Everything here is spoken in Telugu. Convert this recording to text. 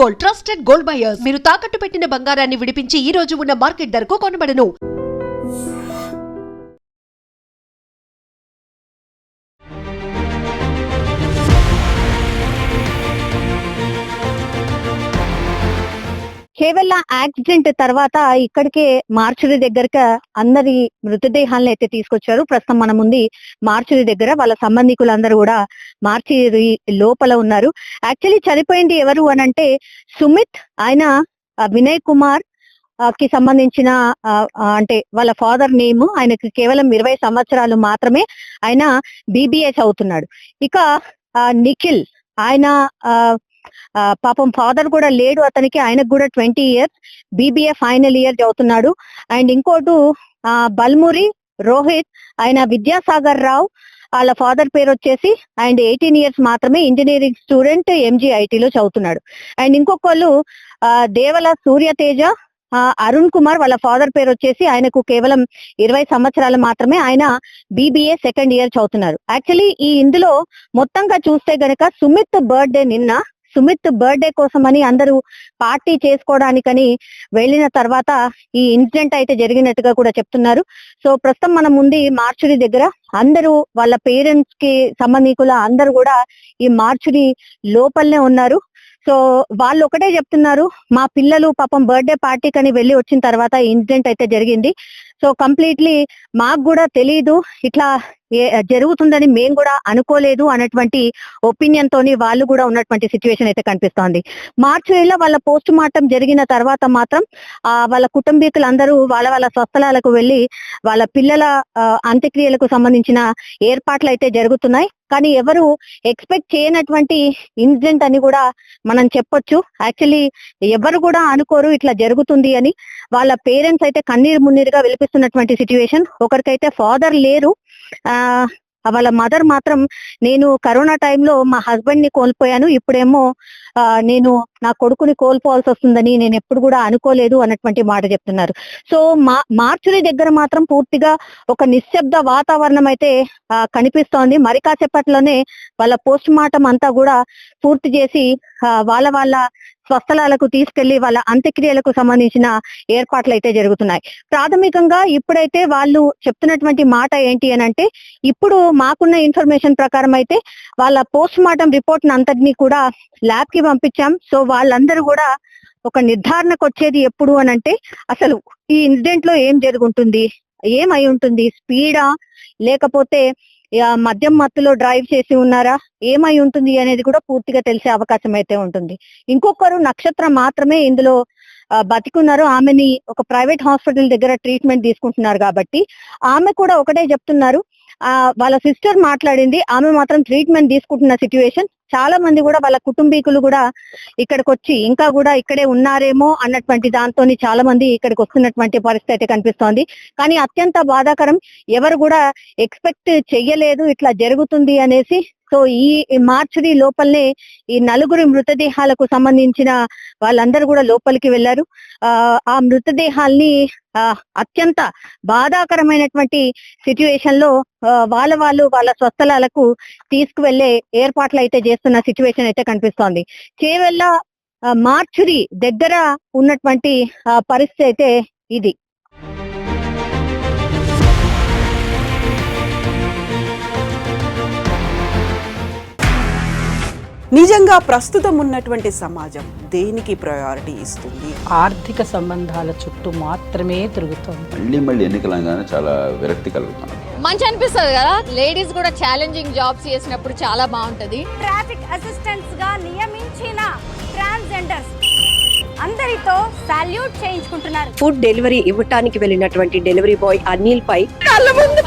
Gold, trusted gold buyers. మీరు తాకట్టు పెట్టిన బంగారాన్ని విడిపించి ఈ రోజు ఉన్న మార్కెట్ ధరకు కొనబడను. కేవలం యాక్సిడెంట్ తర్వాత ఇక్కడికే మార్చురీ దగ్గరగా అందరి మృతదేహాలను అయితే తీసుకొచ్చారు. ప్రస్తుతం మన ముందు మార్చురీ దగ్గర వాళ్ళ సంబంధికులందరూ కూడా మార్చురీ లోపల ఉన్నారు. యాక్చువల్లీ చనిపోయింది ఎవరు అనంటే సుమిత్, ఆయన వినయ్ కుమార్ కి సంబంధించిన అంటే వాళ్ళ ఫాదర్ నేమ్. ఆయనకి కేవలం 20 సంవత్సరాలు మాత్రమే. ఆయన BBA చదువుతున్నాడు. ఇక నిఖిల్, ఆయన పాపం ఫాదర్ కూడా లేడు అతనికి, ఆయనకు కూడా 20 years, BBA ఫైనల్ ఇయర్ చదువుతున్నాడు. అండ్ ఇంకోటి బల్మురి రోహిత్, ఆయన విద్యాసాగర్ రావు, వాళ్ళ ఫాదర్ పేరు వచ్చేసి అండ్ 18 years మాత్రమే, ఇంజనీరింగ్ స్టూడెంట్, MGIT లో చదువుతున్నాడు. అండ్ ఇంకొకళ్ళు దేవల సూర్యతేజ, అరుణ్ కుమార్, వాళ్ళ ఫాదర్ పేరు వచ్చేసి ఆయనకు కేవలం 20 సంవత్సరాలు మాత్రమే, ఆయన BBA సెకండ్ ఇయర్ చదువుతున్నారు. యాక్చువల్లీ ఈ ఇందులో మొత్తంగా చూస్తే గనక సుమిత్ బర్త్డే నిన్న, సుమిత్ బర్త్డే కోసమని అందరూ పార్టీ చేసుకోవడానికని వెళ్ళిన తర్వాత ఈ ఇన్సిడెంట్ అయితే జరిగినట్టుగా కూడా చెప్తున్నారు. సో ప్రస్తుతం మన ముందు మార్చురీ దగ్గర అందరూ వాళ్ళ పేరెంట్స్ కి సంబంధికుల అందరూ కూడా ఈ మార్చురీ లోపలనే ఉన్నారు. సో వాళ్ళు ఒకటే చెప్తున్నారు, మా పిల్లలు పాపం బర్త్డే పార్టీకి అని వెళ్ళి వచ్చిన తర్వాత ఇన్సిడెంట్ అయితే జరిగింది. సో కంప్లీట్లీ మాకు కూడా తెలీదు, ఇట్లా జరుగుతుందని మేము కూడా అనుకోలేదు అన్నటువంటి ఒపీనియన్ తోని వాళ్ళు కూడా ఉన్నటువంటి సిచ్యువేషన్ అయితే కనిపిస్తోంది. మార్చిలో వాళ్ళ పోస్ట్ మార్టం జరిగిన తర్వాత మాత్రం వాళ్ళ కుటుంబీకులందరూ వాళ్ళ స్వస్థలాలకు వెళ్ళి వాళ్ళ పిల్లల అంత్యక్రియలకు సంబంధించిన ఏర్పాట్లు అయితే జరుగుతున్నాయి. కానీ ఎవరు ఎక్స్పెక్ట్ చేయనటువంటి ఇన్సిడెంట్ అని కూడా మనం చెప్పొచ్చు. యాక్చువల్లీ ఎవరు కూడా అనుకోరు ఇట్లా జరుగుతుంది అని. వాళ్ళ పేరెంట్స్ అయితే కన్నీరు మున్నీరుగా విలిపిస్తున్నటువంటి సిచ్యువేషన్. ఒకరికైతే ఫాదర్ లేరు, వాళ్ళ మదర్ మాత్రం నేను కరోనా టైంలో మా హస్బెండ్ ని కోల్పోయాను, ఇప్పుడేమో నేను నా కొడుకుని కోల్పోవాల్సి వస్తుందని నేను ఎప్పుడు కూడా అనుకోలేదు అన్నటువంటి మాట చెప్తున్నారు. సో మార్చురీ దగ్గర మాత్రం పూర్తిగా ఒక నిశ్శబ్ద వాతావరణం అయితే కనిపిస్తోంది. మరి కాసేపట్లోనే వాళ్ళ పోస్ట్ మార్టం అంతా కూడా పూర్తి చేసి వాళ్ళ స్వస్థలాలకు తీసుకెళ్లి వాళ్ళ అంత్యక్రియలకు సంబంధించిన ఏర్పాట్లు అయితే జరుగుతున్నాయి. ప్రాథమికంగా ఇప్పుడైతే వాళ్ళు చెప్తున్నటువంటి మాట ఏంటి అని అంటే, ఇప్పుడు మాకున్న ఇన్ఫర్మేషన్ ప్రకారం అయితే వాళ్ళ పోస్ట్ మార్టం రిపోర్ట్ అంతటినీ కూడా ల్యాబ్ కి పంపించాం. సో వాళ్ళందరూ కూడా ఒక నిర్ధారణకు వచ్చేది ఎప్పుడు అని అంటే, అసలు ఈ ఇన్సిడెంట్ లో ఏం జరుగుతుంది, ఏమై ఉంటుంది, స్పీడా లేకపోతే మద్యం మత్తులో డ్రైవ్ చేసి ఉన్నారా, ఏమై ఉంటుంది అనేది కూడా పూర్తిగా తెలిసే అవకాశం అయితే ఉంటుంది. ఇంకొకరు నక్షత్ర మాత్రమే ఇందులో బతికున్నారు. ఆమెని ఒక ప్రైవేట్ హాస్పిటల్ దగ్గర ట్రీట్మెంట్ తీసుకుంటున్నారు కాబట్టి ఆమె కూడా ఒకటే చెప్తున్నారు, వాళ్ళ సిస్టర్ మాట్లాడింది, ఆమె మాత్రం ట్రీట్మెంట్ తీసుకుంటున్న సిచ్యువేషన్. చాలా మంది కూడా వాళ్ళ కుటుంబీకులు కూడా ఇక్కడికి వచ్చి ఇంకా కూడా ఇక్కడే ఉన్నారేమో అన్నటువంటి దాంతో చాలా మంది ఇక్కడికి వస్తున్నటువంటి పరిస్థితి అయితే కనిపిస్తోంది. కానీ అత్యంత బాధాకరం, ఎవరు కూడా ఎక్స్పెక్ట్ చెయ్యలేదు ఇట్లా జరుగుతుంది అనేసి. సో ఈ మార్చురీ లోపలనే ఈ 4 మృతదేహాలకు సంబంధించిన వాళ్ళందరూ కూడా లోపలికి వెళ్లారు. ఆ మృతదేహాల్ని అత్యంత బాధాకరమైనటువంటి సిచ్యువేషన్ లో వాళ్ళ స్వస్థలాలకు తీసుకువెళ్లే ఏర్పాట్లు అయితే చేస్తున్న సిచ్యువేషన్ అయితే కనిపిస్తోంది. కేవలం మార్చురీ దగ్గర ఉన్నటువంటి పరిస్థితి అయితే ఇది. నిజంగా ప్రస్తుతం ఉన్నటువంటి సమాజం దేనికి ప్రయారిటీ ఇస్తుంది? ఆర్థిక సంబంధాల చుట్టూ మాత్రమే తిరుగుతుంది. మళ్ళీ ఎన్నికలంగానే చాలా విరక్తి కలుగుతుంది. మంచి అనిపిస్తుంది కదా, లేడీస్ కూడా ఛాలెంజింగ్ జాబ్స్ చేసినప్పుడు చాలా బాగుంటది. ట్రాఫిక్ అసిస్టెంట్స్ గా నియమించిన ట్రాన్స్జెండర్స్ అందరితో సాల్యూట్ చేయించుకుంటున్నారు. ఫుడ్ డెలివరీ ఇవ్వటానికి వెళ్ళినటువంటి డెలివరీ బాయ్ అనిల్ పై కళ్ళ ముందు